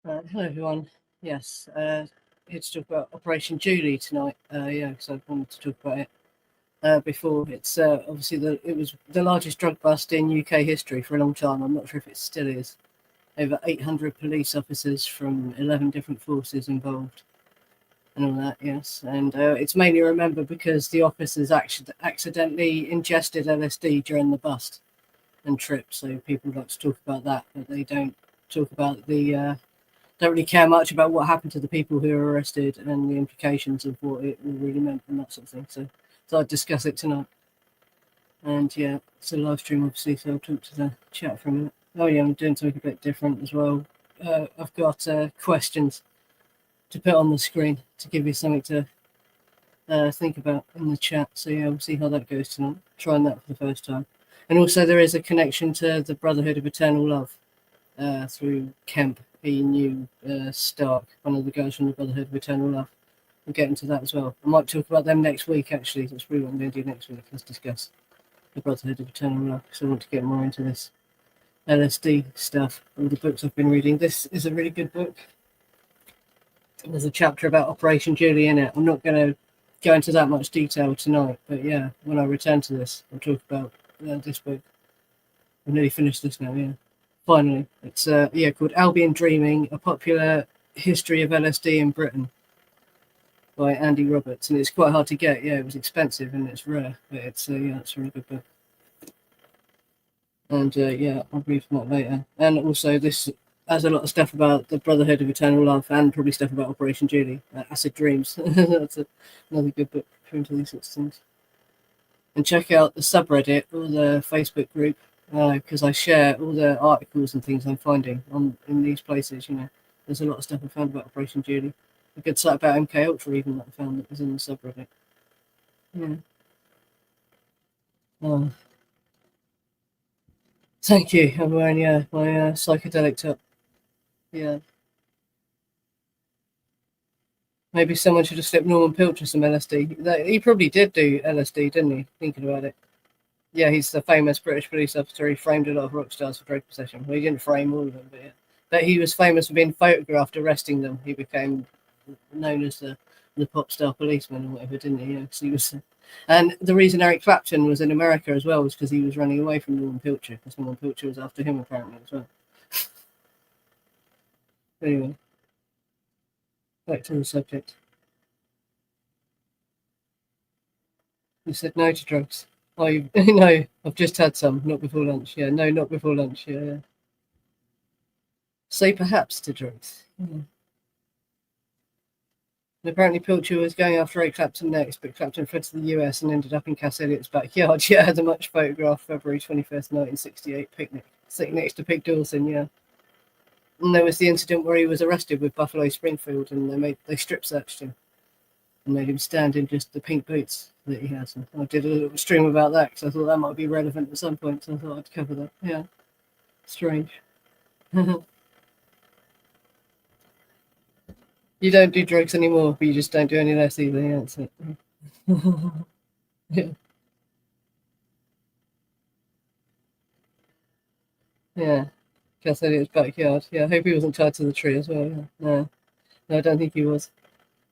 Hello, everyone. Yes, here to talk about Operation Julie tonight. Because I wanted to talk about it before. It's obviously it was the largest drug bust in UK history for a long time. I'm not sure if it still is. Over 800 police officers from 11 different forces involved, and all that. Yes, and it's mainly remembered because the officers accidentally ingested LSD during the bust and trip. So people like to talk about that, but they don't talk about the don't really care much about what happened to the people who were arrested and the implications of what it really meant and that sort of thing. So I'd discuss it tonight. And yeah, it's a live stream, obviously, so I'll talk to the chat for a minute. Oh yeah, I'm doing something a bit different as well. I've got questions to put on the screen to give you something to think about in the chat. So yeah, we'll see how that goes tonight. Trying that for the first time. And also there is a connection to the Brotherhood of Eternal Love through Kemp. He knew Stark, one of the guys from the Brotherhood of Eternal Love. We'll get into that as well. I might talk about them next week, actually. That's really what I'm going to do next week. Let's discuss the Brotherhood of Eternal Love, because I want to get more into this LSD stuff, all the books I've been reading. This is a really good book. There's a chapter about Operation Julie in it. I'm not going to go into that much detail tonight, but yeah, when I return to this, I'll talk about this book. I've nearly finished this now, yeah. Finally, it's called Albion Dreaming: A Popular History of LSD in Britain by Andy Roberts, and it's quite hard to get. Yeah, it was expensive and it's rare, but it's it's a really good book. And I'll read from that later. And also, this has a lot of stuff about the Brotherhood of Eternal Love and probably stuff about Operation Julie, Acid Dreams. That's another good book for into these sorts of things. And check out the subreddit or the Facebook group, because I share all the articles and things I'm finding in these places. There's a lot of stuff I found about Operation Julie. A good site about MK Ultra even that I found that was in the subreddit. Yeah. Oh, thank you. I'm wearing my psychedelic top. Yeah. Maybe someone should have slipped Norman Pilcher some LSD. He probably did do LSD, didn't he? Thinking about it. Yeah, he's the famous British police officer. He framed a lot of rock stars for drug possession. Well, he didn't frame all of them, but yeah. But he was famous for being photographed arresting them. He became known as the pop star policeman or whatever, didn't he? Yeah, 'cause he was. And the reason Eric Clapton was in America as well was because he was running away from Norman Pilcher, because Norman Pilcher was after him apparently as well. Anyway, back to the subject. You said no to drugs. Oh, no, I've just had some, not before lunch. Yeah, no, not before lunch. Yeah. Say perhaps to drugs. And apparently Pilcher was going after Eric Clapton next, but Clapton fled to the US and ended up in Cass Elliott's backyard. Yeah, the much photographed February 21st, 1968 picnic, sitting next to Pig Dawson, yeah. And there was the incident where he was arrested with Buffalo Springfield, and they strip searched him and made him stand in just the pink boots that he has. And I did a little stream about that because I thought that might be relevant at some point, so I thought I'd cover that. Yeah, strange. You don't do drugs anymore, but you just don't do any less either. Yeah, that's it. Yeah. Yeah. Cass Elliott's backyard. Yeah, I hope he wasn't tied to the tree as well. Yeah. No, I don't think he was.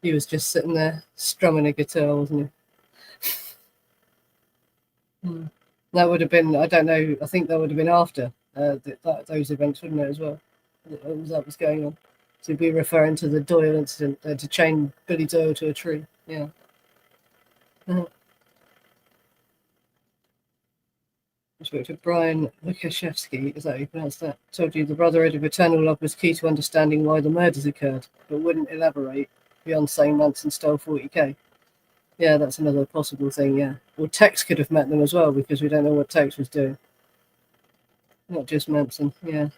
He was just sitting there strumming a guitar, wasn't he? That would have been, I don't know, I think that would have been after those events, wouldn't it, as well? That was going on. To be referring to the Doyle incident, to chain Billy Doyle to a tree. Yeah. I spoke to Brian Lukashevsky, is that how you pronounce that? Told you the Brotherhood of Eternal Love was key to understanding why the murders occurred, but wouldn't elaborate beyond saying Manson stole 40k. Yeah, that's another possible thing, yeah. Or Tex could have met them as well, because we don't know what Tex was doing. Not just Manson, yeah.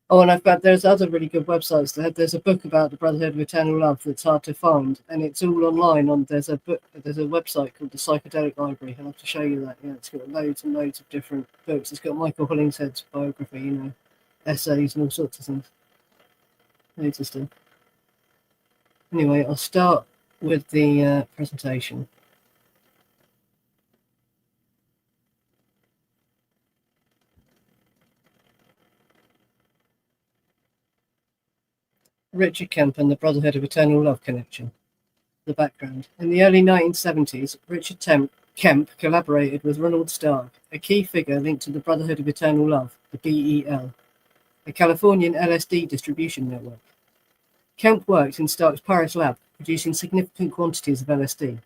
Oh, and there's other really good websites. There's a book about the Brotherhood of Eternal Love that's hard to find, and it's all online. There's a website called the Psychedelic Library. I'll have to show you that. Yeah, it's got loads and loads of different books. It's got Michael Hollingshead's biography, essays and all sorts of things. Loads of stuff. Anyway, I'll start with the presentation. Richard Kemp and the Brotherhood of Eternal Love connection. The background. In the early 1970s, Richard Kemp collaborated with Ronald Stark, a key figure linked to the Brotherhood of Eternal Love, the BEL, a Californian LSD distribution network. Kemp worked in Stark's Paris lab, producing significant quantities of LSD.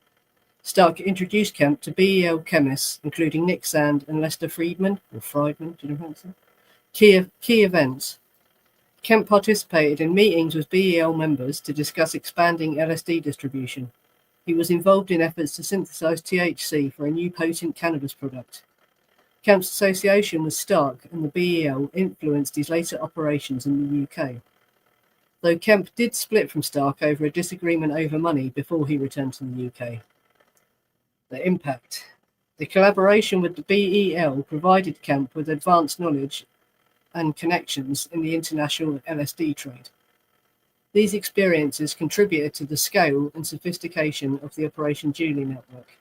Stark introduced Kemp to BEL chemists, including Nick Sand and Lester Friedman, do you know how to say? Key events. Kemp participated in meetings with BEL members to discuss expanding LSD distribution. He was involved in efforts to synthesize THC for a new potent cannabis product. Kemp's association with Stark and the BEL influenced his later operations in the UK. Though Kemp did split from Stark over a disagreement over money before he returned to the UK. The impact. The collaboration with the BEL provided Kemp with advanced knowledge and connections in the international LSD trade. These experiences contributed to the scale and sophistication of the Operation Julie network.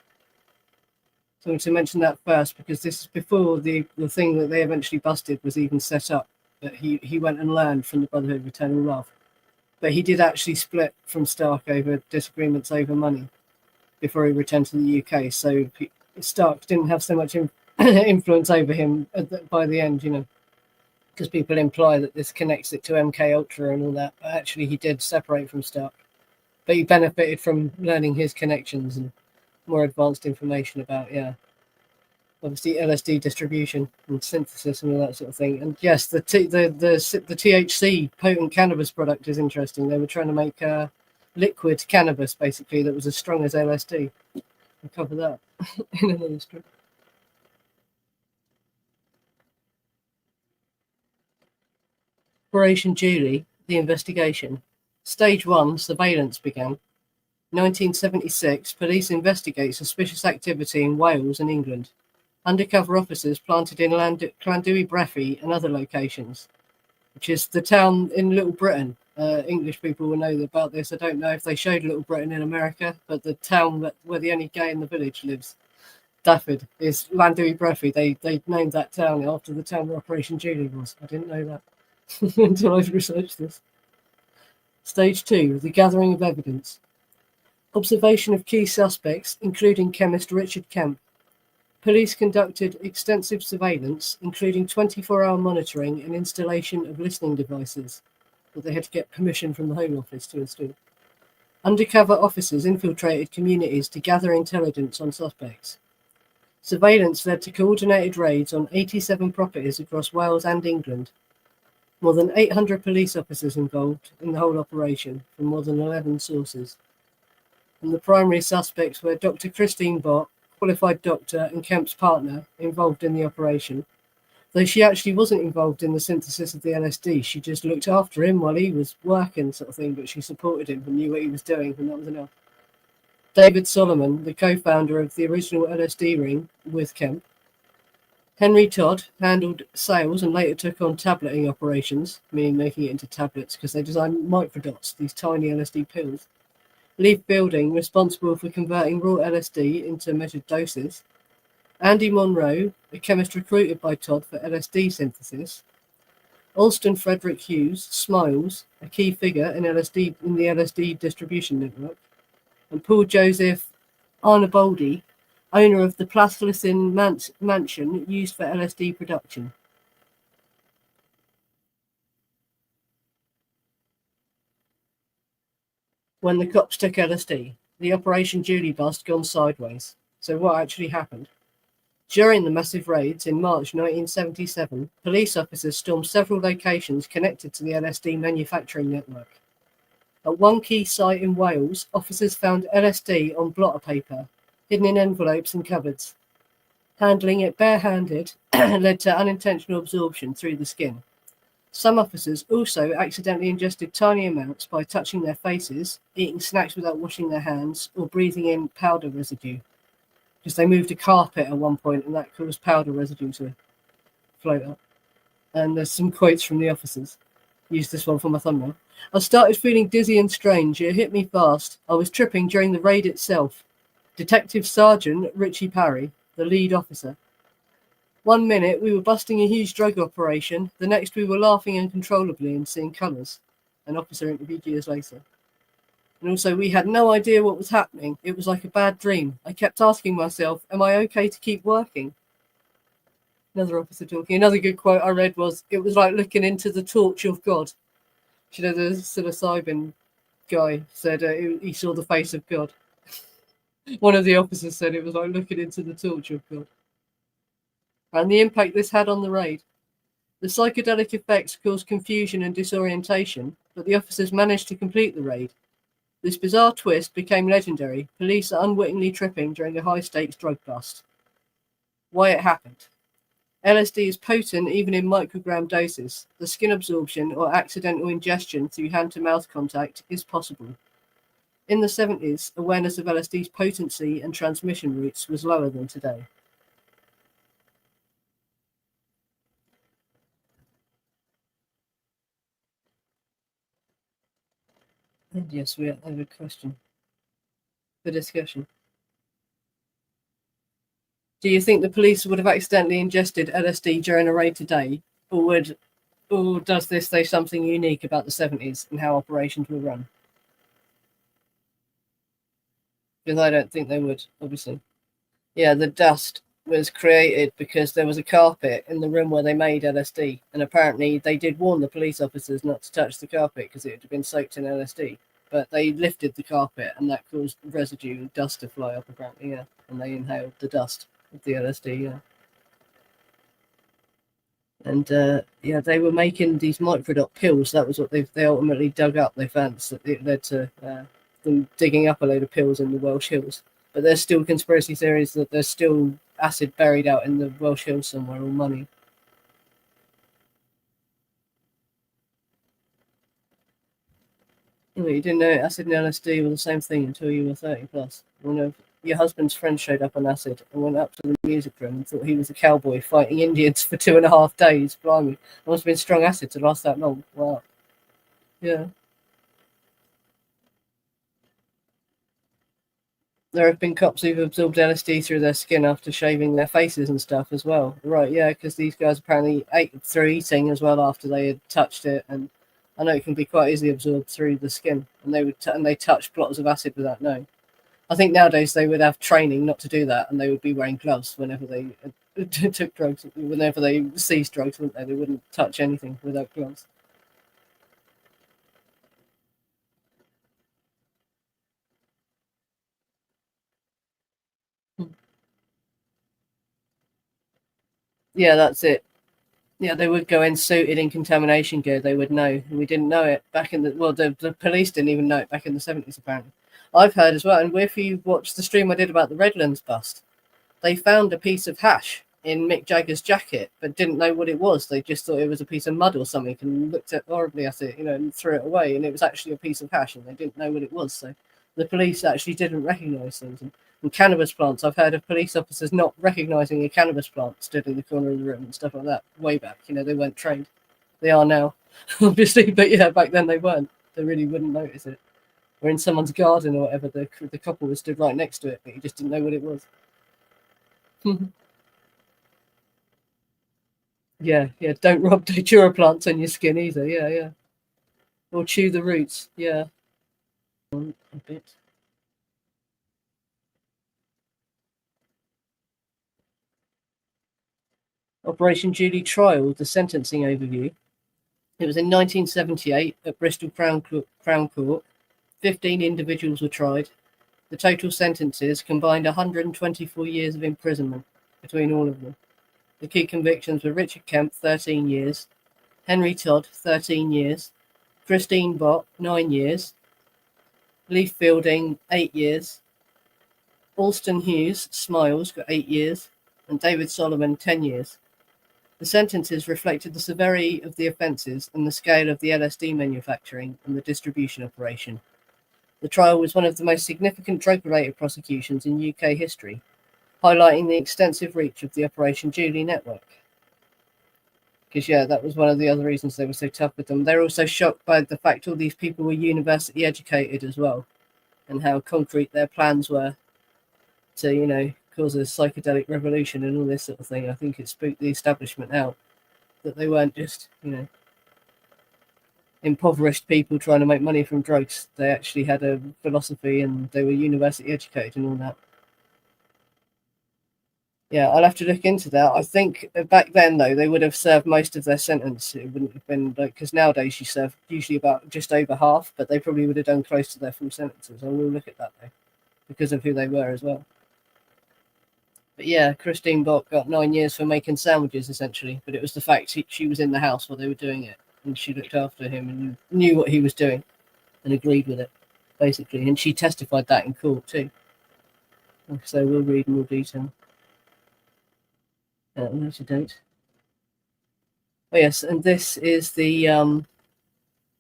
So I want to mention that first because this is before the thing that they eventually busted was even set up, that he went and learned from the Brotherhood of Eternal Love. But he did actually split from Stark over disagreements over money before he returned to the UK. So Stark didn't have so much influence over him by the end, because people imply that this connects it to MK Ultra and all that. But actually, he did separate from Stark. But he benefited from learning his connections and more advanced information about, obviously LSD distribution and synthesis and all that sort of thing. And yes, the THC potent cannabis product is interesting. They were trying to make liquid cannabis basically that was as strong as LSD. I'll cover that in another strip. Operation Julie, the investigation. Stage 1, surveillance began. 1976, police investigate suspicious activity in Wales and England. Undercover officers planted in Llandudno Brefi and other locations, which is the town in Little Britain. English people will know about this. I don't know if they showed Little Britain in America, but the town where the only gay in the village lives, Stafford, is Llandudno Brefi. They named that town after the town where Operation Julie was. I didn't know that until I've researched this. Stage 2, the gathering of evidence. Observation of key suspects, including chemist Richard Kemp. Police conducted extensive surveillance, including 24-hour monitoring and installation of listening devices that they had to get permission from the Home Office to install. Undercover officers infiltrated communities to gather intelligence on suspects. Surveillance led to coordinated raids on 87 properties across Wales and England. More than 800 police officers involved in the whole operation from more than 11 sources. And the primary suspects were Dr. Christine Bott, qualified doctor and Kemp's partner, involved in the operation. Though she actually wasn't involved in the synthesis of the LSD, she just looked after him while he was working, sort of thing, but she supported him and knew what he was doing, and that was enough. David Solomon, the co-founder of the original LSD ring with Kemp. Henry Todd handled sales and later took on tableting operations, meaning making it into tablets, because they designed microdots, these tiny LSD pills. Leaf Building, responsible for converting raw LSD into measured doses. Andy Monroe, a chemist recruited by Todd for LSD synthesis. Alston Frederick Hughes, Smiles, a key figure in the LSD distribution network. And Paul Joseph Arnaboldi, owner of the Plasticine mansion used for LSD production. When the cops took LSD, the Operation Julie bust gone sideways. So what actually happened? During the massive raids in March 1977, police officers stormed several locations connected to the LSD manufacturing network. At one key site in Wales, officers found LSD on blotter paper, hidden in envelopes and cupboards. Handling it barehanded led to unintentional absorption through the skin. Some officers also accidentally ingested tiny amounts by touching their faces, eating snacks without washing their hands, or breathing in powder residue. Because they moved a carpet at one point and that caused powder residue to float up. And there's some quotes from the officers. Use this one for my thumbnail. I started feeling dizzy and strange. It hit me fast. I was tripping during the raid itself. Detective Sergeant Richie Parry, the lead officer. 1 minute we were busting a huge drug operation. The next we were laughing uncontrollably and seeing colours. an officer interviewed years later. And also, we had no idea what was happening. It was like a bad dream. I kept asking myself, am I okay to keep working? Another officer talking. Another good quote I read was, it was like looking into the torch of God. You know, the psilocybin guy said he saw the face of God. One of the officers said it was like looking into the torch of God. And the impact this had on the raid. The psychedelic effects caused confusion and disorientation, but the officers managed to complete the raid. This bizarre twist became legendary, police unwittingly tripping during a high-stakes drug bust. Why it happened. LSD is potent even in microgram doses. The skin absorption or accidental ingestion through hand-to-mouth contact is possible. In the 70s, awareness of LSD's potency and transmission routes was lower than today. And yes, we have a question for discussion. Do you think the police would have accidentally ingested LSD during a raid today, or does this say something unique about the 70s and how operations were run? Because I don't think they would, obviously. Yeah, the dust was created because there was a carpet in the room where they made LSD, and apparently they did warn the police officers not to touch the carpet because it had been soaked in LSD. But they lifted the carpet, and that caused residue and dust to fly up, apparently, yeah. And they inhaled the dust of the LSD, yeah. And yeah, they were making these microdot pills. That was what they ultimately dug up. They found that it led to them digging up a load of pills in the Welsh Hills. But there's still conspiracy theories that there's still acid buried out in the Welsh Hills somewhere, or money. You didn't know acid and LSD were the same thing until you were 30 plus. One of your husband's friends showed up on acid and went up to the music room and thought he was a cowboy fighting Indians for 2.5 days. Blimey, it must have been strong acid to last that long. Wow. Yeah. There have been cops who've absorbed LSD through their skin after shaving their faces and stuff as well. Right, yeah, because these guys apparently ate through eating as well after they had touched it, and I know it can be quite easily absorbed through the skin, and they touched bottles of acid without knowing. I think nowadays they would have training not to do that, and they would be wearing gloves whenever they took drugs, whenever they seized drugs, wouldn't they? They wouldn't touch anything without gloves. Yeah, that's it. Yeah, they would go in suited in contamination gear. They would know. We didn't know it back in the police didn't even know it back in the 70s, apparently. I've heard as well, and if you watched the stream I did about the Redlands bust, they found a piece of hash in Mick Jagger's jacket, but didn't know what it was. They just thought it was a piece of mud or something and looked at horribly at it, and threw it away. And it was actually a piece of hash, and they didn't know what it was. So the police actually didn't recognise things. And cannabis plants, I've heard of police officers not recognising a cannabis plant stood in the corner of the room and stuff like that way back. They weren't trained. They are now, obviously, but yeah, back then they weren't. They really wouldn't notice it. Or in someone's garden or whatever, the couple was stood right next to it, but you just didn't know what it was. Yeah, yeah. Don't rub datura plants on your skin either. Yeah, yeah. Or chew the roots. Yeah. A bit. Operation Julie trial, the sentencing overview. It was in 1978 at Bristol Crown Court. 15 individuals were tried. The total sentences combined 124 years of imprisonment between all of them. The key convictions were Richard Kemp, 13 years, Henry Todd, 13 years, Christine Bott, 9 years, Leaf Fielding, 8 years, Alston Hughes, Smiles, got 8 years, and David Solomon, 10 years. The sentences reflected the severity of the offences and the scale of the LSD manufacturing and the distribution operation. The trial was one of the most significant drug-related prosecutions in UK history, highlighting the extensive reach of the Operation Julie network. Because, yeah, that was one of the other reasons they were so tough with them. They're also shocked by the fact all these people were university educated as well, and how concrete their plans were to, cause a psychedelic revolution and all this sort of thing. I think it spooked the establishment out that they weren't just. impoverished people trying to make money from drugs. They actually had a philosophy and they were university educated and all that. Yeah, I'll have to look into that. I think back then, though, they would have served most of their sentence. It wouldn't have been like, because nowadays you serve usually about just over half, but they probably would have done close to their full sentences. I will look at that though, because of who they were as well. But yeah, Christine Bock got 9 years for making sandwiches essentially, but it was the fact she was in the house while they were doing it, and she looked after him and knew what he was doing, and agreed with it, basically. And she testified that in court too. So we'll read more detail. Later date. Oh yes, and this is the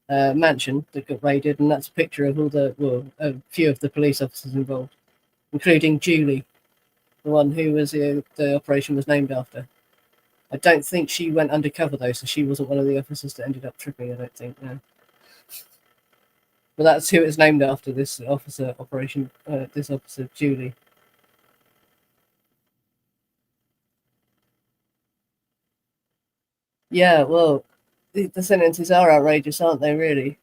mansion that got raided, and that's a picture of a few of the police officers involved, including Julie, the one who was the operation was named after. I don't think she went undercover though, so she wasn't one of the officers that ended up tripping. I don't think. No. But that's who it's named after. This officer, this officer Julie. Yeah, well, the sentences are outrageous, aren't they? Really.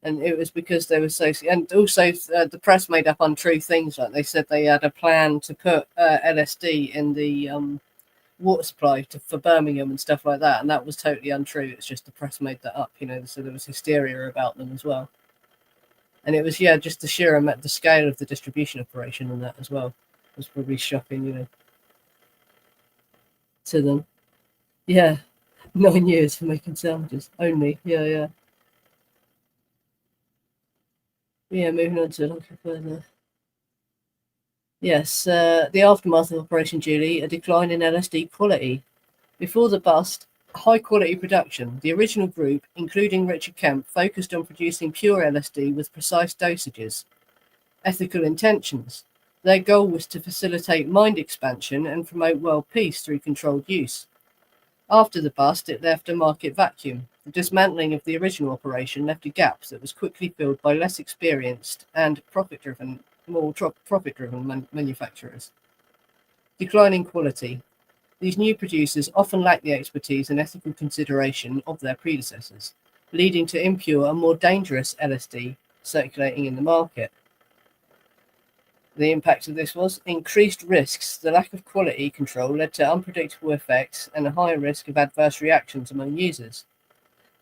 And it was because they were so, and also the press made up untrue things. Like they said they had a plan to put LSD in the water supply for Birmingham and stuff like that, and that was totally untrue. It's just the press made that up, so there was hysteria about them as well. And it was just the sheer amount, the scale of the distribution operation and that as well was probably shocking, to them. Yeah, 9 years for making sandwiches only. Yeah. Yeah, moving on to a little further. Yes, the aftermath of Operation Julie, a decline in LSD quality. Before the bust, high quality production. The original group, including Richard Kemp, focused on producing pure LSD with precise dosages. Ethical intentions. Their goal was to facilitate mind expansion and promote world peace through controlled use. After the bust, it left a market vacuum. The dismantling of the original operation left a gap that was quickly filled by less experienced and more profit-driven manufacturers. Declining quality. These new producers often lack the expertise and ethical consideration of their predecessors, leading to impure and more dangerous LSD circulating in the market. The impact of this was increased risks. The lack of quality control led to unpredictable effects and a higher risk of adverse reactions among users.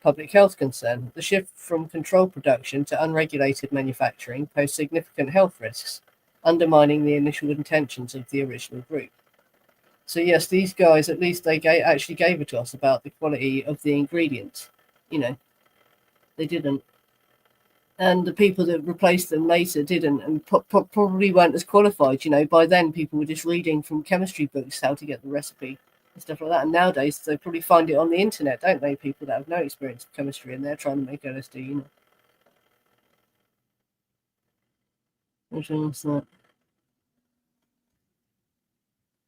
Public health concern. The shift from controlled production to unregulated manufacturing posed significant health risks, undermining the initial intentions of the original group. So yes, these guys, at least they actually gave it to us about the quality of the ingredients. They didn't. And the people that replaced them later didn't, and probably weren't as qualified. By then people were just reading from chemistry books how to get the recipe and stuff like that. And nowadays they probably find it on the internet, don't they? People that have no experience of chemistry and they're trying to make LSD. Which one's that?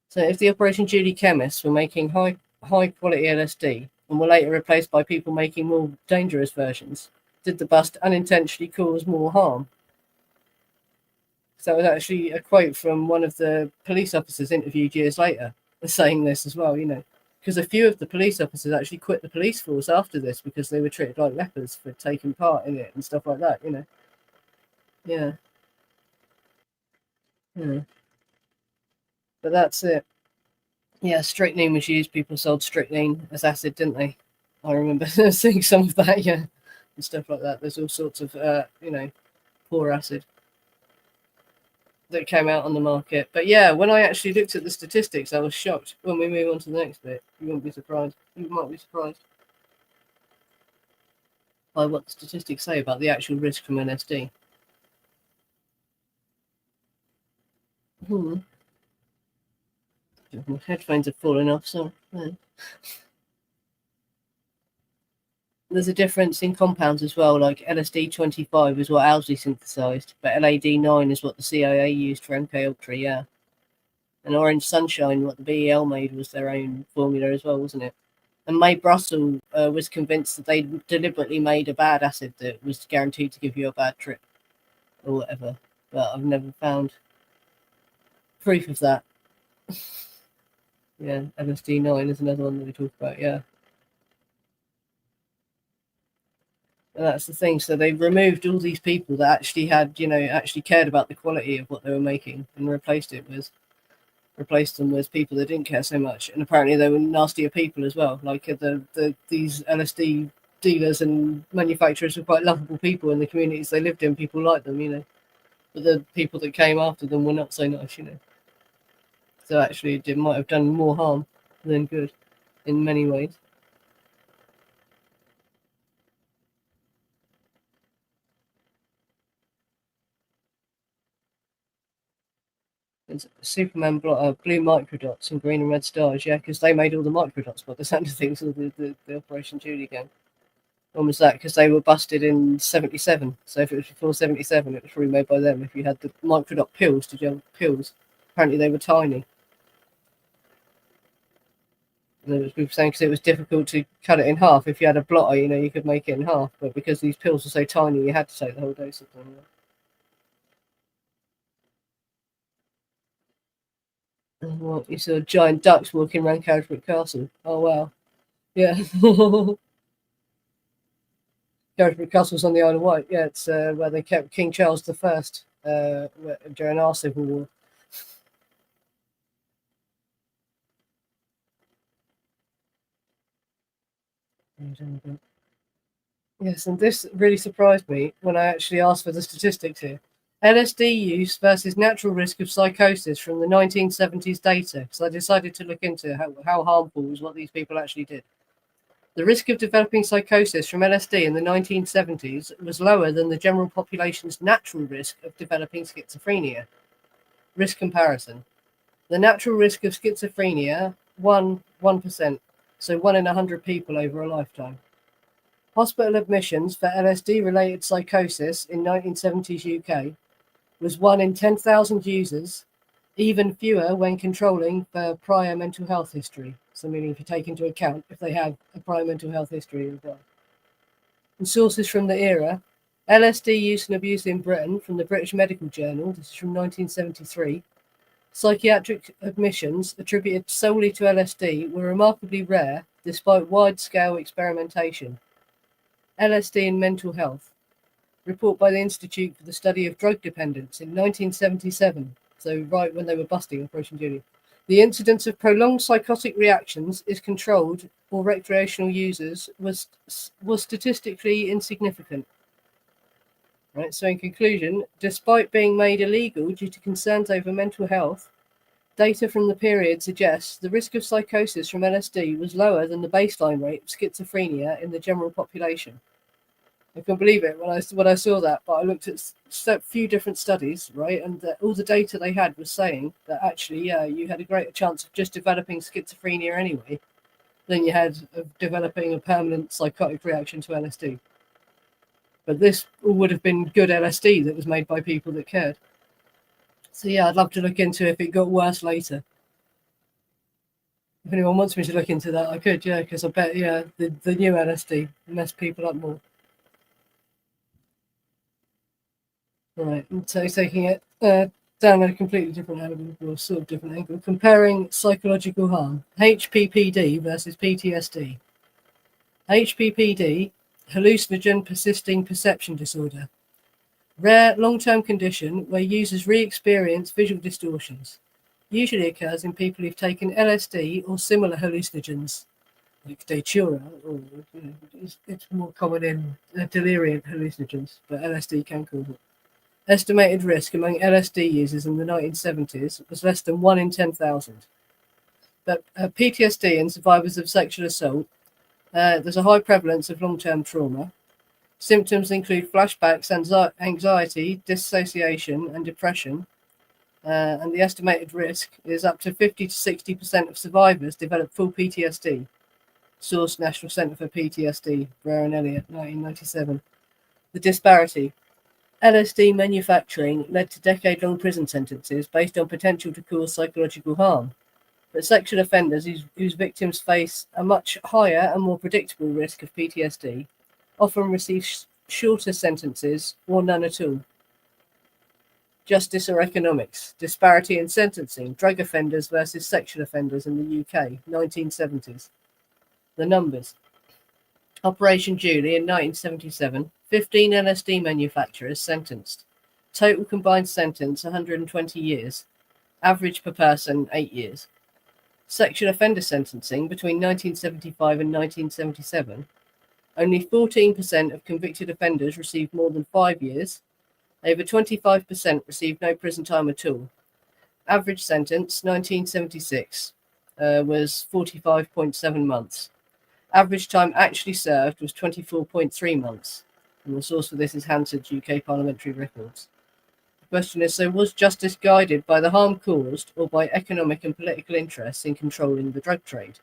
So if the Operation Julie chemists were making high quality LSD and were later replaced by people making more dangerous versions, did the bust unintentionally cause more harm? So that was actually a quote from one of the police officers interviewed years later, saying this as well, because a few of the police officers actually quit the police force after this because they were treated like lepers for taking part in it and stuff like that, Yeah. Yeah. But that's it. Yeah, strychnine was used. People sold strychnine as acid, didn't they? I remember seeing some of that, yeah, and stuff like that. There's all sorts of, poor acid that came out on the market. But yeah, when I actually looked at the statistics, I was shocked. When we move on to the next bit, you won't be surprised. You might be surprised by what the statistics say about the actual risk from LSD. My headphones have fallen off, so there's a difference in compounds as well. Like LSD 25 is what Owsley synthesized, but LAD 9 is what the CIA used for MK Ultra. Yeah. And Orange Sunshine, what the BEL made, was their own formula as well, wasn't it? And May Brussel was convinced that they deliberately made a bad acid that was guaranteed to give you a bad trip or whatever. But I've never found proof of that. Yeah, LSD 9 is another one that we talk about, yeah. And that's the thing. So they removed all these people that actually had, actually cared about the quality of what they were making, and replaced them with people that didn't care so much. And apparently they were nastier people as well. Like these LSD dealers and manufacturers were quite lovable people in the communities they lived in. People liked them. But the people that came after them were not so nice. So actually it might have done more harm than good in many ways. It's Superman blue microdots and green and red stars, yeah, because they made all the microdots by the sound of things, all the Operation Julie gang. When was that? Because they were busted in 77. So if it was before 77, it was probably made by them. If you had the microdot pills, did you have pills? Apparently they were tiny. And there was people saying because it was difficult to cut it in half. If you had a blotter, you could make it in half. But because these pills were so tiny, you had to take the whole dose of them. And what, you saw giant ducks walking around Carisbrooke Castle. Oh, wow. Yeah. Carisbrooke Castle's on the Isle of Wight. Yeah, it's where they kept King Charles I during our Civil War. Yes, and this really surprised me when I actually asked for the statistics here. LSD use versus natural risk of psychosis from the 1970s data, because I decided to look into how harmful was what these people actually did. The risk of developing psychosis from LSD in the 1970s was lower than the general population's natural risk of developing schizophrenia. Risk comparison. The natural risk of schizophrenia, 1%, so 1 in 100 people over a lifetime. Hospital admissions for LSD-related psychosis in 1970s UK was 1 in 10,000 users, even fewer when controlling for prior mental health history. So meaning if you take into account if they have a prior mental health history as well. And sources from the era, LSD use and abuse in Britain from the British Medical Journal, this is from 1973. Psychiatric admissions attributed solely to LSD were remarkably rare despite wide-scale experimentation. LSD in mental health. Report by the Institute for the Study of Drug Dependence in 1977, so right when they were busting Operation Julie. The incidence of prolonged psychotic reactions is controlled or recreational users was statistically insignificant. Right, so in conclusion, despite being made illegal due to concerns over mental health, data from the period suggests the risk of psychosis from LSD was lower than the baseline rate of schizophrenia in the general population. I couldn't believe it when I saw that, but I looked at a few different studies, right, and all the data they had was saying that actually, yeah, you had a greater chance of just developing schizophrenia anyway than you had of developing a permanent psychotic reaction to LSD. But this would have been good LSD that was made by people that cared. So yeah, I'd love to look into if it got worse later. If anyone wants me to look into that, I could, yeah, because I bet, yeah, the new LSD messed people up more. Right, so taking it down at a completely different angle, or sort of different angle, comparing psychological harm, HPPD versus PTSD. HPPD, hallucinogen persisting perception disorder, rare long-term condition where users re-experience visual distortions. Usually occurs in people who've taken LSD or similar hallucinogens, like datura, or it's more common in delirium hallucinogens, but LSD can cause it. Estimated risk among LSD users in the 1970s was less than 1 in 10,000. But PTSD in survivors of sexual assault, there's a high prevalence of long-term trauma. Symptoms include flashbacks, anxiety, dissociation, and depression. And the estimated risk is up to 50 to 60% of survivors develop full PTSD. Source National Centre for PTSD, Brer and Elliott, 1997. The disparity. LSD manufacturing led to decade-long prison sentences based on potential to cause psychological harm. But sexual offenders whose victims face a much higher and more predictable risk of PTSD often receive shorter sentences or none at all. Justice or economics. Disparity in sentencing. Drug offenders versus sexual offenders in the UK, 1970s. The numbers. Operation Julie in 1977, 15 LSD manufacturers sentenced. Total combined sentence 120 years. Average per person 8 years. Sexual offender sentencing between 1975 and 1977. Only 14% of convicted offenders received more than 5 years. Over 25% received no prison time at all. Average sentence 1976 was 45.7 months. Average time actually served was 24.3 months. And the source for this is Hansard's UK parliamentary records. The question is, so was justice guided by the harm caused or by economic and political interests in controlling the drug trade?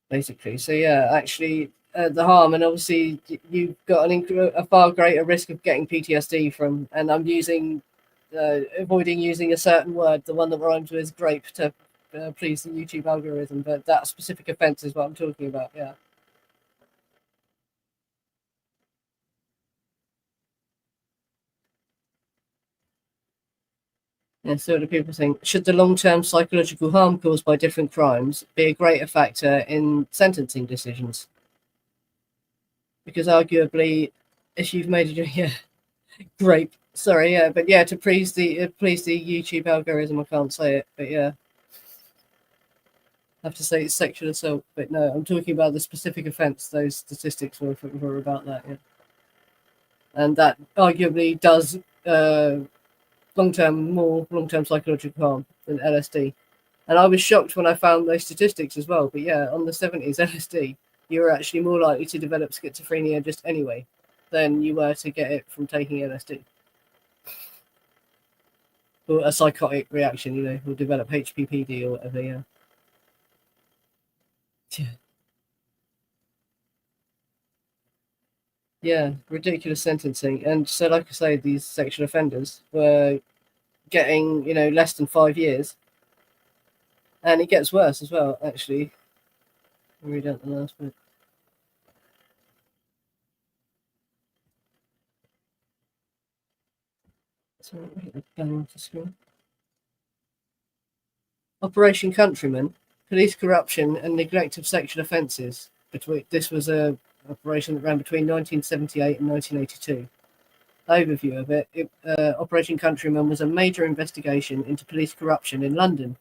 Basically. So yeah, actually the harm, and obviously you've got a far greater risk of getting PTSD from, and I'm avoiding using a certain word, the one that rhymes with grape, to please the YouTube algorithm, but that specific offence is what I'm talking about. Yeah. Yeah, so what do people think? Should the long-term psychological harm caused by different crimes be a greater factor in sentencing decisions? Because arguably, if you've made it, yeah, grape. Sorry, yeah, but yeah, to please the YouTube algorithm, I can't say it, but yeah, I have to say it's sexual assault. But no, I'm talking about the specific offence. Those statistics were about that, yeah, and that arguably does long-term psychological harm than LSD. And I was shocked when I found those statistics as well. But yeah, on the 70s, LSD, you were actually more likely to develop schizophrenia just anyway than you were to get it from taking LSD. Or a psychotic reaction, or develop HPPD or whatever, yeah. Yeah. Yeah, ridiculous sentencing. And so, like I say, these sexual offenders were getting, less than 5 years. And it gets worse as well, actually. I'll read out the last bit. So, going off the screen. Operation Countryman, police corruption and neglect of sexual offences. This was a operation that ran between 1978 and 1982. Overview of it, Operation Countryman was a major investigation into police corruption in London,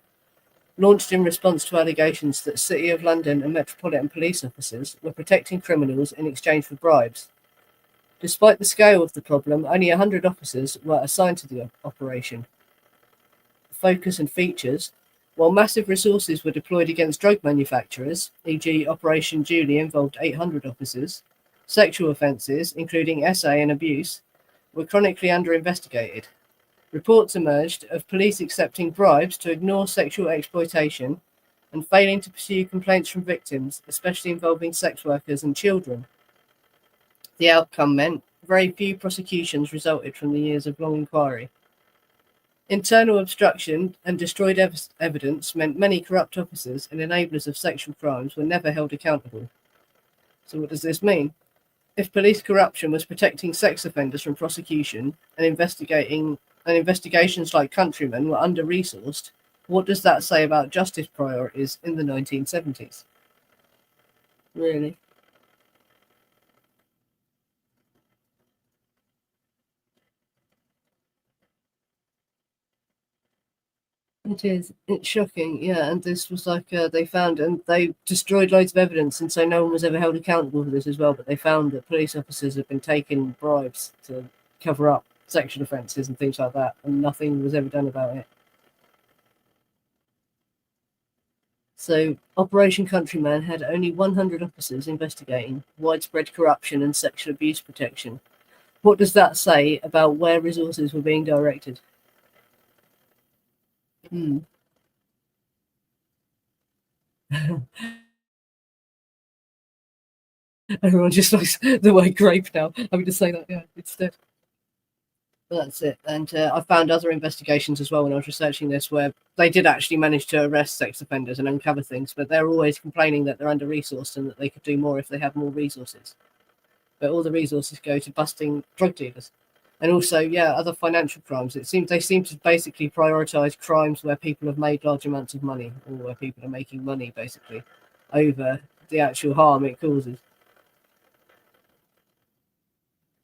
launched in response to allegations that City of London and Metropolitan Police officers were protecting criminals in exchange for bribes. Despite the scale of the problem, only 100 officers were assigned to the operation. Focus and features. While massive resources were deployed against drug manufacturers, e.g. Operation Julie involved 800 officers, sexual offences, including SA and abuse, were chronically under-investigated. Reports emerged of police accepting bribes to ignore sexual exploitation and failing to pursue complaints from victims, especially involving sex workers and children. The outcome meant very few prosecutions resulted from the years of long inquiry. Internal obstruction and destroyed evidence meant many corrupt officers and enablers of sexual crimes were never held accountable. So what does this mean? If police corruption was protecting sex offenders from prosecution and investigations like Countryman were under-resourced, what does that say about justice priorities in the 1970s? Really? It is. It's shocking, yeah. And this was like they found, and they destroyed loads of evidence, and so no one was ever held accountable for this as well. But they found that police officers had been taking bribes to cover up sexual offences and things like that, and nothing was ever done about it. So Operation Countryman had only 100 officers investigating widespread corruption and sexual abuse protection. What does that say about where resources were being directed? Hmm. Everyone just likes the word grape now. I'm going to say that, yeah, instead. But that's it. And I found other investigations as well when I was researching this where they did actually manage to arrest sex offenders and uncover things, but they're always complaining that they're under-resourced and that they could do more if they had more resources. But all the resources go to busting drug dealers. And also, yeah, other financial crimes. They seem to basically prioritize crimes where people have made large amounts of money or where people are making money, basically. over the actual harm it causes.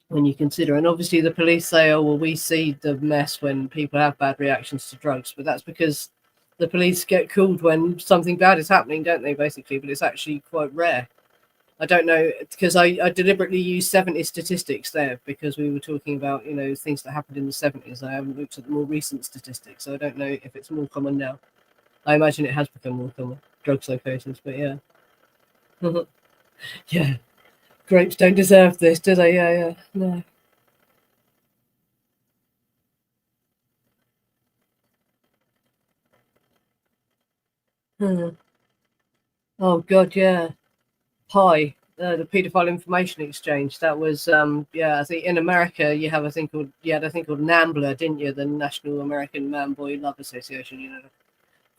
When you consider, and obviously the police say, oh, well, we see the mess when people have bad reactions to drugs, but that's because the police get called when something bad is happening, don't they, basically? But it's actually quite rare. I don't know, because I deliberately used 70s statistics there because we were talking about, you know, things that happened in the 70s. I haven't looked at the more recent statistics, so I don't know if it's more common now. I imagine it has become more common, drug psychosis, but yeah. Yeah. Grapes don't deserve this, do they? Yeah, no. Oh, God, yeah. Pi, the paedophile information exchange. That was, I think in America you have a thing called, NAMBLA, didn't you? The National American Man Boy Love Association, you know.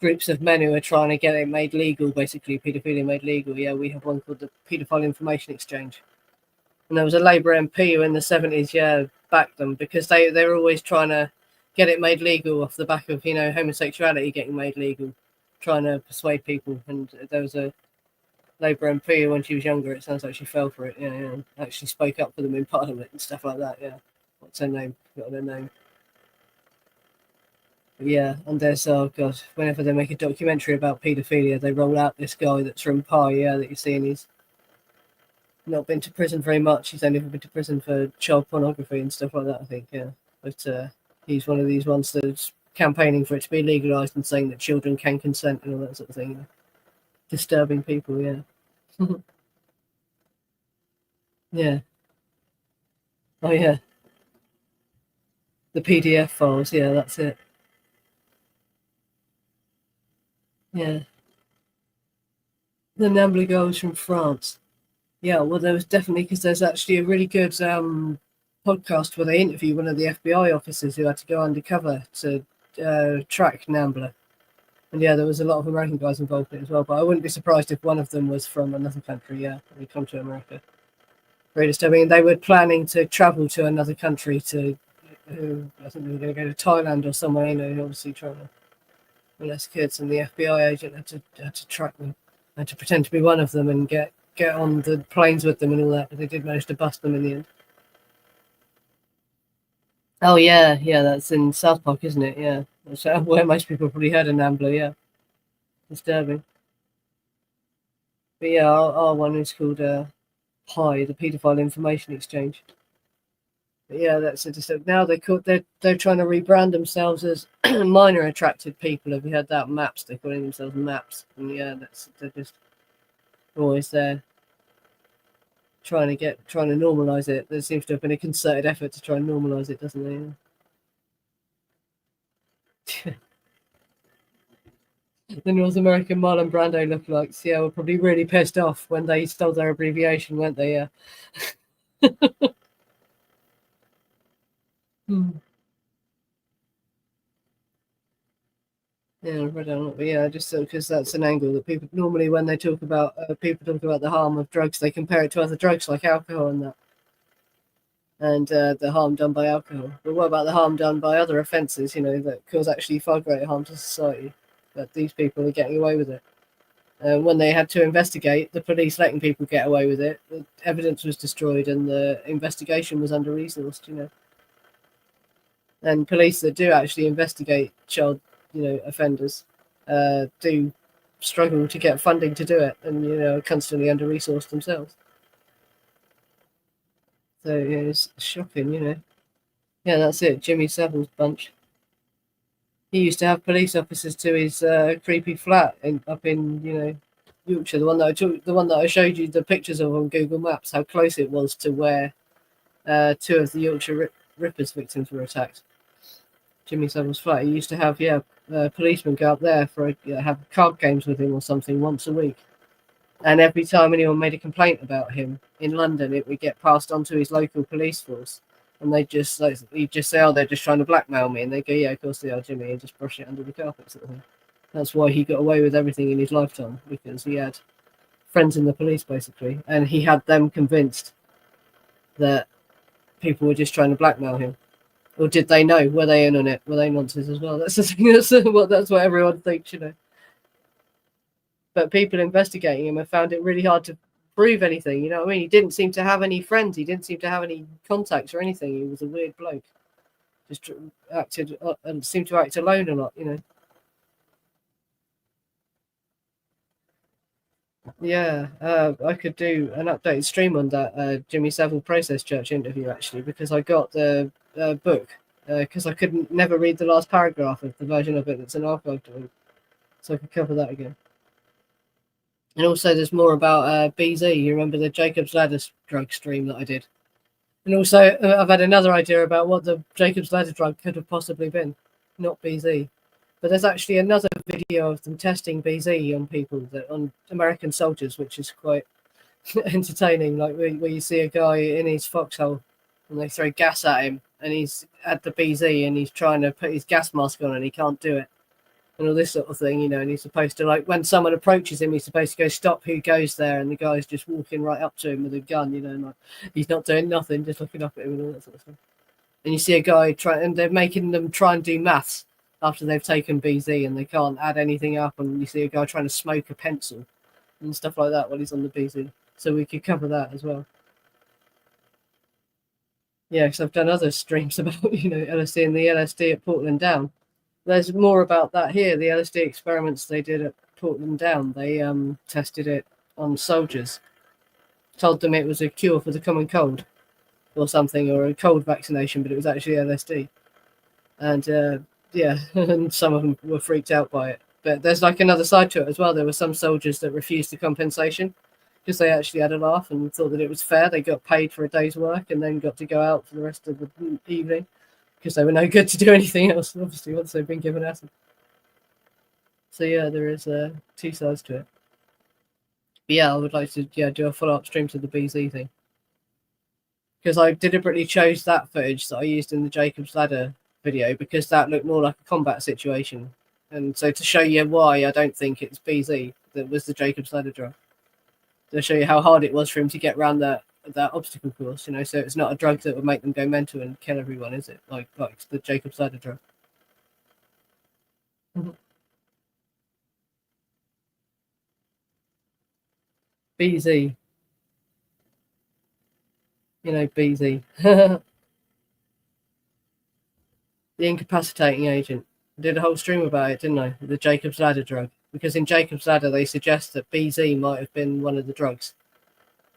Groups of men who are trying to get it made legal, basically, paedophilia made legal. Yeah, we have one called the paedophile information exchange. And there was a Labour MP who in the 70s, backed them because they were always trying to get it made legal off the back of, you know, homosexuality getting made legal, trying to persuade people. And there was a Labour MP when she was younger, it sounds like she fell for it, actually spoke up for them in Parliament and stuff like that, What's her name? Got her name. But yeah, and there's, oh God, whenever they make a documentary about paedophilia, they roll out this guy that's from Pi, that you see, and he's not been to prison very much. He's only ever been to prison for child pornography and stuff like that, I think, But he's one of these ones that's campaigning for it to be legalised and saying that children can consent and all that sort of thing. Disturbing people, yeah. Yeah. Oh, yeah. The PDF files, yeah, that's it. Yeah. The Nambly girls from France. Yeah, well, there was definitely, because there's actually a really good podcast where they interview one of the FBI officers who had to go undercover to track Nambler. And yeah, there was a lot of American guys involved in it as well, but I wouldn't be surprised if one of them was from another country, they come to America. Very disturbing. And they were planning to travel to another country to, I think they were going to go to Thailand or somewhere, obviously trying to molest kids, and the FBI agent had to track them, had to pretend to be one of them and get on the planes with them and all that, but they did manage to bust them in the end. Oh, yeah, that's in South Park, isn't it? Yeah. That's where most people probably heard of Nambla, yeah. Disturbing. But yeah, our one is called PI, the Paedophile Information Exchange. But yeah, that's it. Now they're trying to rebrand themselves as minor attracted people. Have you heard that? MAPS, they're calling themselves MAPS. And yeah, they're just always there trying to normalise it. There seems to have been a concerted effort to try and normalise it, doesn't there? The North American Marlon Brando lookalikes, were probably really pissed off when they stole their abbreviation, weren't they? Yeah. Yeah, I don't know, but yeah, just because that's an angle that people normally, when they talk about the harm of drugs, they compare it to other drugs like alcohol and that, and the harm done by alcohol. But what about the harm done by other offences? That cause actually far greater harm to society. But these people are getting away with it. When they had to investigate, the police letting people get away with it, the evidence was destroyed and the investigation was under-resourced. And police that do actually investigate child, offenders, do struggle to get funding to do it, and are constantly under-resourced themselves. So it's shocking, Yeah, that's it. Jimmy Savile's bunch. He used to have police officers to his creepy flat up in Yorkshire. The one that I showed you the pictures of on Google Maps. How close it was to where two of the Yorkshire Rippers victims were attacked. Jimmy Savile's flat. He used to have policemen go up there for have card games with him or something once a week. And every time anyone made a complaint about him in London, it would get passed on to his local police force. And he'd just say, oh, they're just trying to blackmail me. And they go, yeah, of course they are, Jimmy, and just brush it under the carpet sort of thing. That's why he got away with everything in his lifetime, because he had friends in the police, basically. And he had them convinced that people were just trying to blackmail him. Or did they know? Were they in on it? Were they nonsense as well? That's the thing. That's what everyone thinks, but people investigating him have found it really hard to prove anything. You know what I mean? He didn't seem to have any friends. He didn't seem to have any contacts or anything. He was a weird bloke. Just acted and seemed to act alone a lot. You know. Yeah, I could do an updated stream on that Jimmy Savile Process Church interview actually, because I got the book because I couldn't never read the last paragraph of the version of it that's an archive document, so I could cover that again. And also, there's more about BZ. You remember the Jacob's Ladder drug stream that I did? And also, I've had another idea about what the Jacob's Ladder drug could have possibly been, not BZ. But there's actually another video of them testing BZ on people, on American soldiers, which is quite entertaining. Like where you see a guy in his foxhole and they throw gas at him, and he's at the BZ and he's trying to put his gas mask on and he can't do it, and all this sort of thing, you know. And he's supposed to, like, when someone approaches him, he's supposed to go, "Stop! Who goes there?" And the guy's just walking right up to him with a gun, you know, and like, he's not doing nothing, just looking up at him and all that sort of stuff. And you see a guy and they're making them try and do maths after they've taken BZ and they can't add anything up, and you see a guy trying to smoke a pencil and stuff like that while he's on the BZ. So we could cover that as well. Yeah, because I've done other streams about, you know, LSD and the LSD at Portland Down. There's more about that here. The LSD experiments they did at Portland Down, they tested it on soldiers, told them it was a cure for the common cold or something, or a cold vaccination, but it was actually LSD. And yeah, and some of them were freaked out by it. But there's like another side to it as well. There were some soldiers that refused the compensation because they actually had a laugh and thought that it was fair. They got paid for a day's work and then got to go out for the rest of the evening because they were no good to do anything else, obviously, once they've been given acid. So yeah, there is two sides to it. But yeah, I would like to do a follow-up stream to the BZ thing, because I deliberately chose that footage that I used in the Jacob's Ladder video because that looked more like a combat situation. And so to show you why I don't think it's BZ that was the Jacob's Ladder drug, to show you how hard it was for him to get around that obstacle course, you know. So it's not a drug that would make them go mental and kill everyone, is it? Like the Jacob's Ladder drug. BZ. You know, BZ. The incapacitating agent. I did a whole stream about it, didn't I? The Jacob's Ladder drug. Because in Jacob's Ladder, they suggest that BZ might have been one of the drugs.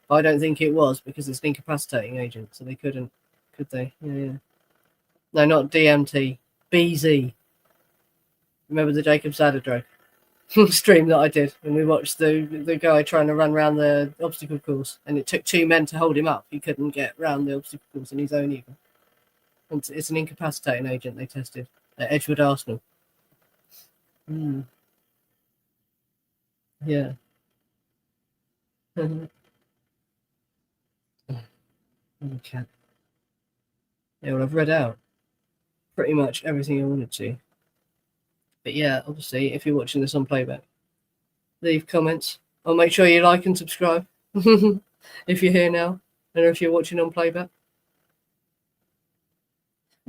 But I don't think it was, because it's an incapacitating agent. So they couldn't, could they? Yeah. No, not DMT. BZ. Remember the Jacob's Ladder drug? Stream that I did when we watched the guy trying to run around the obstacle course, and it took two men to hold him up. He couldn't get around the obstacle course on his own even. And it's an incapacitating agent they tested at Edgewood Arsenal. Yeah. Okay. Yeah, well, I've read out pretty much everything I wanted to. But yeah, obviously, if you're watching this on playback, leave comments. I'll make sure you like and subscribe if you're here now, and if you're watching on playback.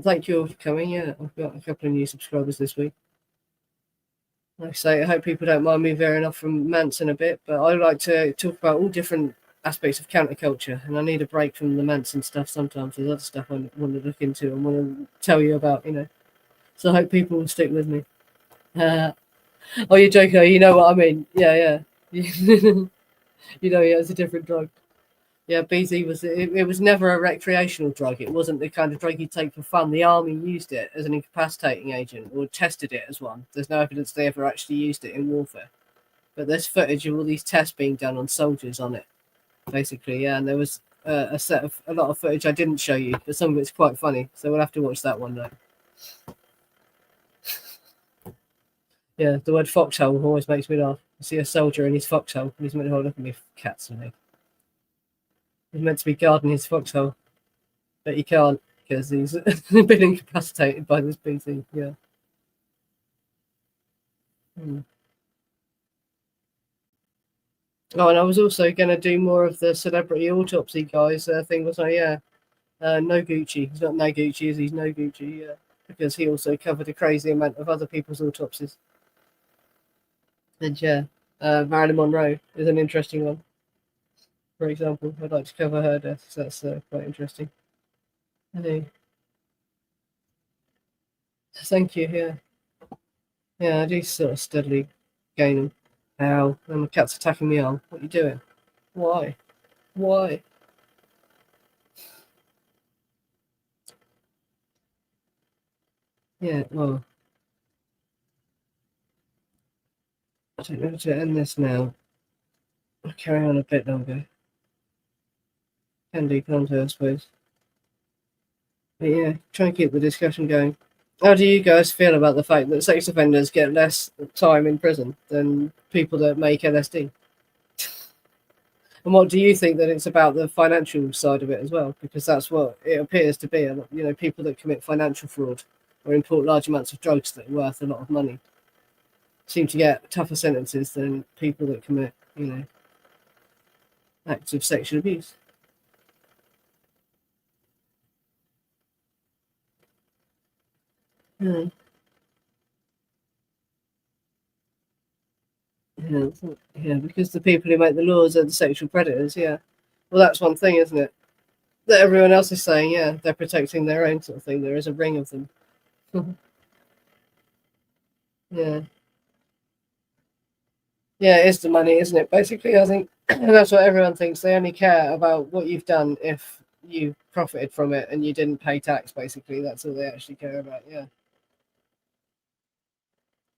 Thank you all for coming. Yeah, I've got a couple of new subscribers this week. Like I say, I hope people don't mind me veering off from Manson a bit, but I like to talk about all different aspects of counterculture, and I need a break from the Manson stuff sometimes. There's other stuff I want to look into and want to tell you about, you know. So I hope people will stick with me. Oh, you're joking. You know what I mean. Yeah. You know, yeah, it's a different drug. Yeah, BZ it was never a recreational drug. It wasn't the kind of drug you take for fun. The army used it as an incapacitating agent or tested it as one. There's no evidence they ever actually used it in warfare. But there's footage of all these tests being done on soldiers on it, basically. Yeah, and there was a lot of footage I didn't show you, but some of it's quite funny. So we'll have to watch that one though. Yeah, the word foxhole always makes me laugh. I see a soldier in his foxhole, and he's meant to hold up at me, cats and me. He's meant to be guarding his foxhole, but he can't because he's been incapacitated by this BZ. Yeah. Oh, and I was also going to do more of the celebrity autopsy guys thing, wasn't I? Yeah. No Gucci. He's not No Gucci, is he? He's No Gucci, yeah. Because he also covered a crazy amount of other people's autopsies. And yeah, Marilyn Monroe is an interesting one. For example, I'd like to cover her death. So that's quite interesting. Hey, thank you. Yeah, yeah. I do sort of steadily gain them. Ow! And the cat's attacking me arm. What are you doing? Why? Why? Yeah. Well, I don't know how to end this now. I'll carry on a bit longer. Can do, can't I suppose. But yeah, try and keep the discussion going. How do you guys feel about the fact that sex offenders get less time in prison than people that make LSD? And what do you think that it's about the financial side of it as well? Because that's what it appears to be. You know, people that commit financial fraud or import large amounts of drugs that are worth a lot of money seem to get tougher sentences than people that commit, you know, acts of sexual abuse. Yeah, yeah, yeah. Because the people who make the laws are the sexual predators. Yeah. Well, that's one thing, isn't it? That everyone else is saying, yeah, they're protecting their own sort of thing. There is a ring of them. Yeah. Yeah, it is the money, isn't it? Basically, I think that's what everyone thinks. They only care about what you've done if you profited from it and you didn't pay tax. Basically, that's all they actually care about. Yeah,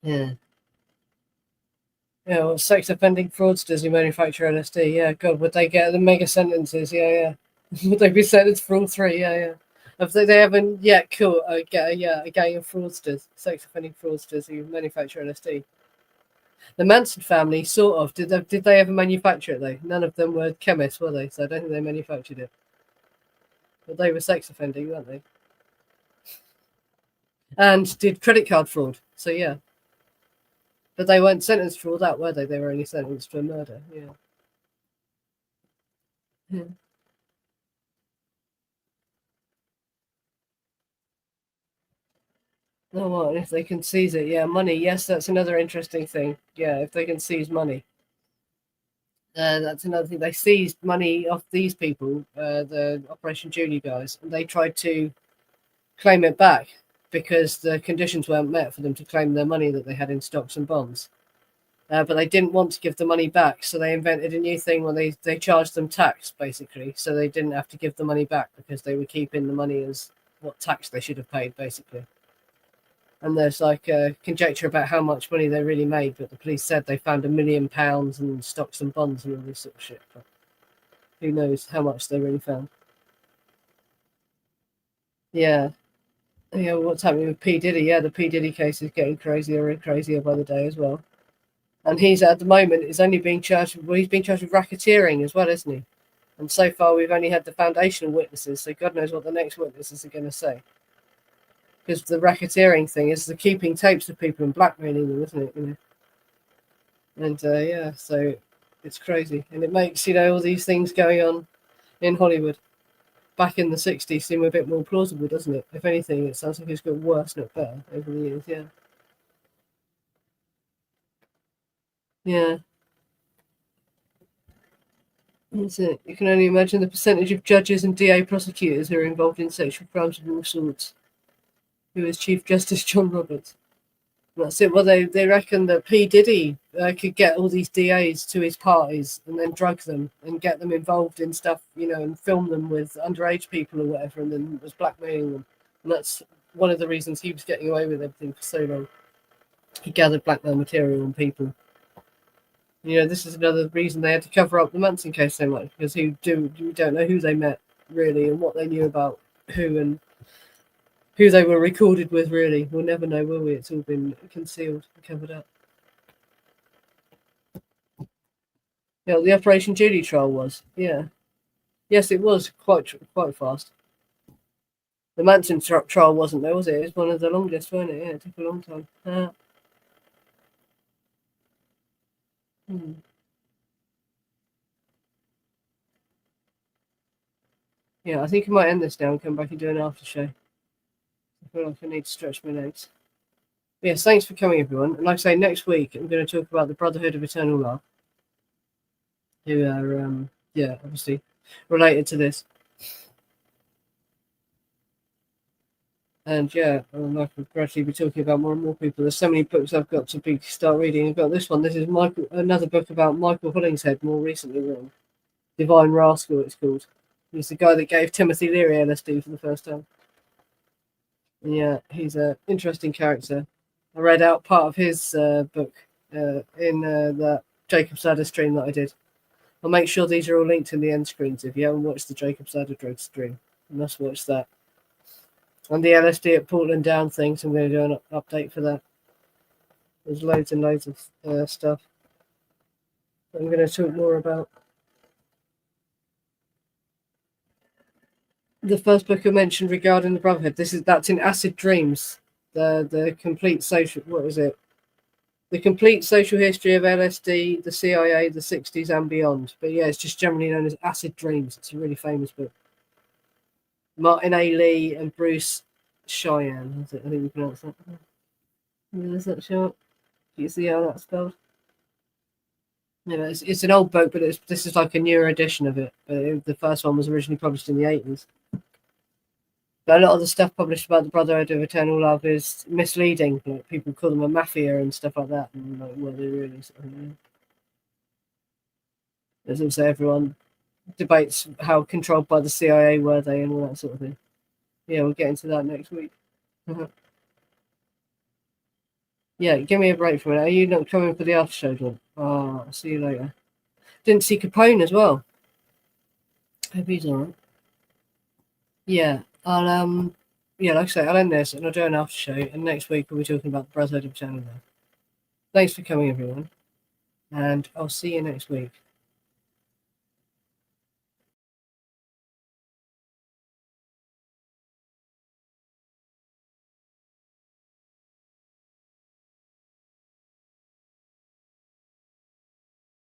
yeah, yeah. Well, sex offending fraudsters who manufacture LSD. Yeah, God, would they get the mega sentences? Yeah, yeah. Would they be sentenced for all three? Yeah, yeah. If they haven't yet caught a gang of fraudsters, sex offending fraudsters who manufacture LSD. The Manson family, sort of. Did they ever manufacture it though? None of them were chemists, were they? So I don't think they manufactured it. But they were sex offending, weren't they? And did credit card fraud. So yeah. But they weren't sentenced for all that, were they? They were only sentenced for murder. Yeah. Yeah. Oh, well, if they can seize it, yeah, money. Yes, that's another interesting thing. Yeah, if they can seize money, that's another thing. They seized money off these people, the Operation Julie guys, and they tried to claim it back because the conditions weren't met for them to claim their money that they had in stocks and bonds. But they didn't want to give the money back, so they invented a new thing where they charged them tax, basically, so they didn't have to give the money back because they were keeping the money as what tax they should have paid, basically. And there's like a conjecture about how much money they really made, but the police said they found £1 million in stocks and bonds and all this sort of shit. But who knows how much they really found? Yeah, yeah. What's happening with P Diddy? Yeah, the P Diddy case is getting crazier and crazier by the day as well. And he's at the moment is only being charged. Well, he's being charged with racketeering as well, isn't he? And so far, we've only had the foundational witnesses, so God knows what the next witnesses are going to say. Because the racketeering thing is the keeping tapes of people and blackmailing them, isn't it? You know? And yeah, so it's crazy, and it makes all these things going on in Hollywood back in the '60s seem a bit more plausible, doesn't it? If anything, it sounds like it's got worse, not better, over the years. Yeah, yeah. That's it. You can only imagine the percentage of judges and DA prosecutors who are involved in sexual crimes of all sorts. Who is Chief Justice John Roberts? That's it. Well, they reckon that P. Diddy could get all these DAs to his parties and then drug them and get them involved in stuff, and film them with underage people or whatever, and then was blackmailing them. And that's one of the reasons he was getting away with everything for so long. He gathered blackmail material on people. This is another reason they had to cover up the Manson case so much, because you don't know who they met really and what they knew about who and who they were recorded with. Really, we'll never know, will we? It's all been concealed and covered up. Yeah, the Operation Judy trial was. Yeah, yes, it was quite fast. The Manson trial wasn't, though, was it? It was one of the longest, wasn't it? Yeah, it took a long time. Hmm. Yeah, I think I might end this now and come back and do an after show. I feel like I need to stretch my legs. Yes, thanks for coming, everyone. And like I say, next week I'm going to talk about the Brotherhood of Eternal Love, who are, obviously related to this. And I'll gradually be talking about more and more people. There's so many books I've got to start reading. I've got this one. This is another book about Michael Hollingshead, more recently written. Divine Rascal, it's called. He's the guy that gave Timothy Leary LSD for the first time. And yeah, he's an interesting character. I read out part of his book in that Jacob's Ladder stream that I did. I'll make sure these are all linked in the end screens. If you haven't watched the Jacob's Ladder drug stream, you must watch that. And the LSD at Portland Down things, I'm going to do an update for that. There's loads and loads of stuff that I'm going to talk more about. The first book I mentioned regarding the Brotherhood, that's in Acid Dreams. The complete social, what is it? The complete social history of LSD, the CIA, the 60s and beyond. But yeah, it's just generally known as Acid Dreams. It's a really famous book. Martin A. Lee and Bruce Cheyenne. I think you pronounce that. Yeah, is that short? You see how that's spelled? Yeah, it's an old book, but this is like a newer edition of it. The first one was originally published in the 80s. But a lot of the stuff published about the Brotherhood of Eternal Love is misleading. Like people call them a mafia and stuff like that. And like, what they really sort of, There's also everyone debates how controlled by the CIA were they and all that sort of thing. Yeah, we'll get into that next week. Yeah, give me a break for a minute. Are you not coming for the after show, John? Oh, I'll see you later. Didn't see Capone as well. Hope he's alright. Yeah, like I say, I'll end this and I'll do an after show. And next week we'll be talking about the Brotherhood of Eternal Love. Thanks for coming, everyone, and I'll see you next week.